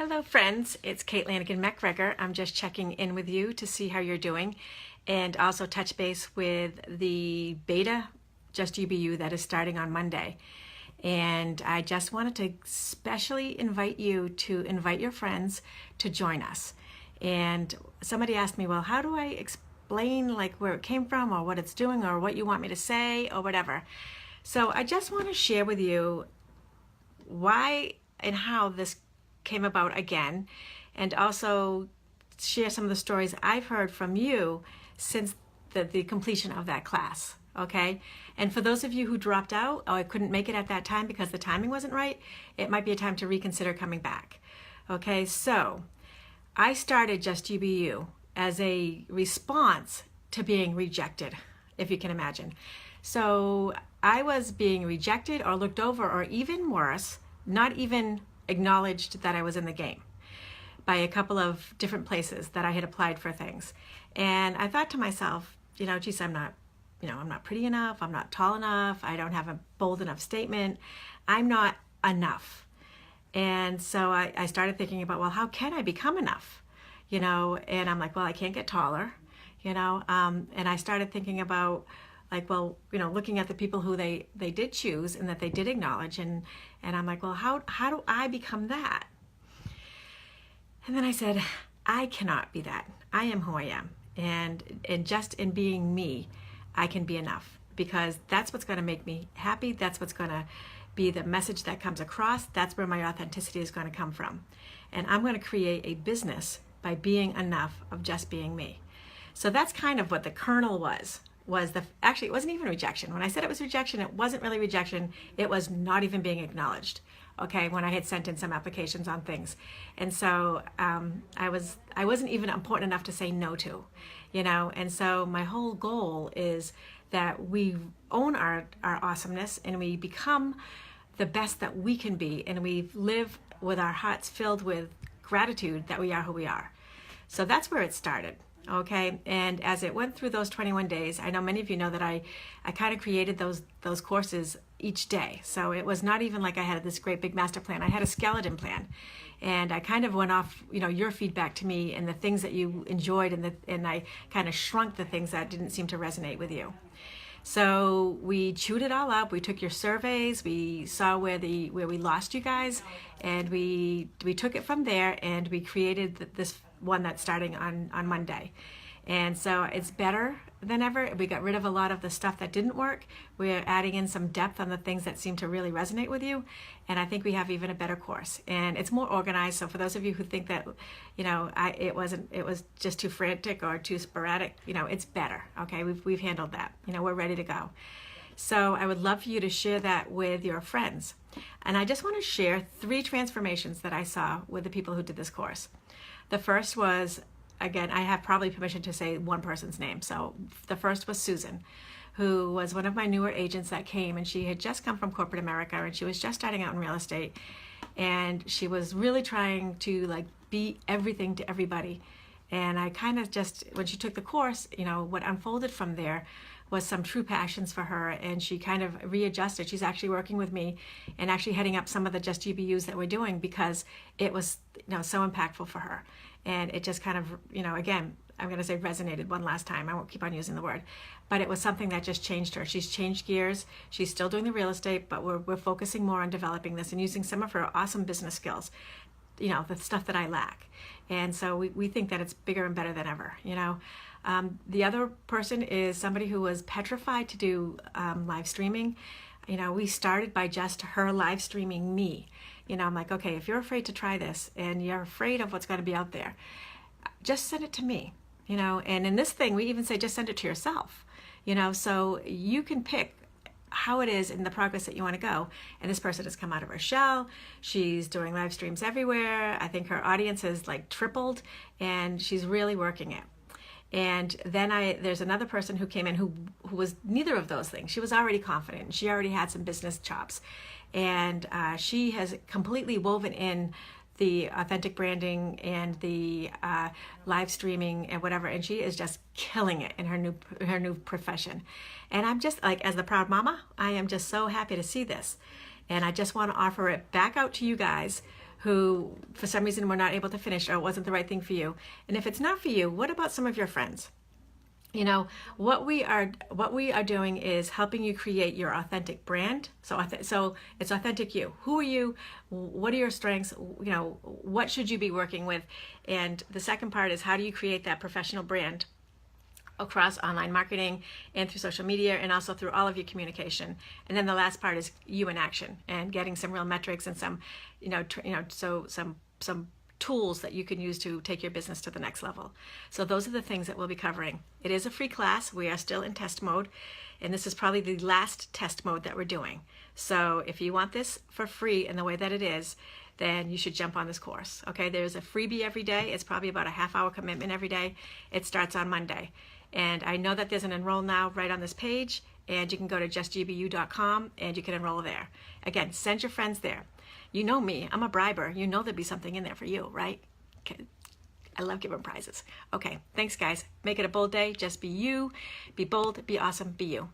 Hello friends, it's Kate Lanigan-McGregor. I'm just checking in with you to see how you're doing and also touch base with the beta Just UBU that is starting on Monday. And I just wanted to specially invite you to invite your friends to join us. And somebody asked me, well, how do I explain like where it came from or what it's doing or what you want me to say or whatever? So I just want to share with you why and how this came about again, and also share some of the stories I've heard from you since the completion of that class, okay? And for those of you who dropped out or I couldn't make it at that time because the timing wasn't right, it might be a time to reconsider coming back, okay? So I started Just UBU as a response to being rejected, if you can imagine. So I was being rejected or looked over, or even worse, not even acknowledged that I was in the game by a couple of different places that I had applied for things. And I thought to myself, geez, I'm not pretty enough, I'm not tall enough, I don't have a bold enough statement, I'm not enough. And so I started thinking about, well, how can I become enough? And I'm like, well, I can't get taller, and I started thinking about like, well, looking at the people who they did choose and that they did acknowledge, and I'm like, well, how do I become that? And then I said, I cannot be that. I am who I am. And just in being me, I can be enough, because that's what's going to make me happy. That's what's going to be the message that comes across. That's where my authenticity is going to come from. And I'm going to create a business by being enough of just being me. So that's kind of what the kernel was actually, it wasn't even rejection. When I said it was rejection, it wasn't really rejection. It was not even being acknowledged, okay, when I had sent in some applications on things. And so I wasn't even important enough to say no to, and so my whole goal is that we own our awesomeness and we become the best that we can be, and we live with our hearts filled with gratitude that we are who we are. So that's where it started. Okay, and as it went through those 21 days, I know many of you know that I kind of created those courses each day. So it was not even like I had this great big master plan. I had a skeleton plan, and I kind of went off, your feedback to me and the things that you enjoyed, and I kind of shrunk the things that didn't seem to resonate with you. So we chewed it all up. We took your surveys. We saw where we lost you guys, and we took it from there, and we created this one that's starting on Monday. And so it's better than ever. We got rid of a lot of the stuff that didn't work. We're adding in some depth on the things that seem to really resonate with you. And I think we have even a better course. And it's more organized. So for those of you who think that, it was just too frantic or too sporadic, it's better. Okay, we've handled that. We're ready to go. So I would love for you to share that with your friends. And I just want to share 3 transformations that I saw with the people who did this course. The first was, again, I have probably permission to say one person's name. So the first was Susan, who was one of my newer agents that came, and she had just come from corporate America, and she was just starting out in real estate. And she was really trying to be everything to everybody. And I kind of just, when she took the course, what unfolded from there was some true passions for her, and she kind of readjusted. She's actually working with me and actually heading up some of the Just UBUs that we're doing, because it was so impactful for her. And it just kind of, again, I'm going to say resonated one last time. I won't keep on using the word, but it was something that just changed her. She's changed gears. She's still doing the real estate, but we're focusing more on developing this and using some of her awesome business skills, the stuff that I lack. And so we think that it's bigger and better than ever, The other person is somebody who was petrified to do live streaming. We started by just her live streaming me. I'm like, okay, if you're afraid to try this and you're afraid of what's going to be out there, just send it to me, And in this thing, we even say just send it to yourself, so you can pick how it is in the progress that you want to go. And this person has come out of her shell. She's doing live streams everywhere. I think her audience has tripled, and she's really working it. And then there's another person who came in who was neither of those things. She was already confident. She already had some business chops. And she has completely woven in the authentic branding and the live streaming and whatever. And she is just killing it in her new profession. And I'm just as the proud mama, I am just so happy to see this. And I just want to offer it back out to you guys who for some reason were not able to finish or it wasn't the right thing for you. And if it's not for you, what about some of your friends? You know, what we are doing is helping you create your authentic brand. So it's authentic you. Who are you? What are your strengths? You know, what should you be working with? And the second part is, how do you create that professional brand across online marketing and through social media and also through all of your communication. And then the last part is you in action and getting some real metrics and some, some tools that you can use to take your business to the next level. So those are the things that we'll be covering. It is a free class. We are still in test mode, and this is probably the last test mode that we're doing. So if you want this for free in the way that it is, then you should jump on this course. Okay, there's a freebie every day. It's probably about a half-hour commitment every day. It starts on Monday. And I know that there's an enroll now right on this page, and you can go to justgbu.com and you can enroll there. Again, send your friends there. You know me, I'm a briber. You know there'd be something in there for you, right? Okay. I love giving prizes. Okay, thanks guys. Make it a bold day. Just be you. Be bold, be awesome, be you.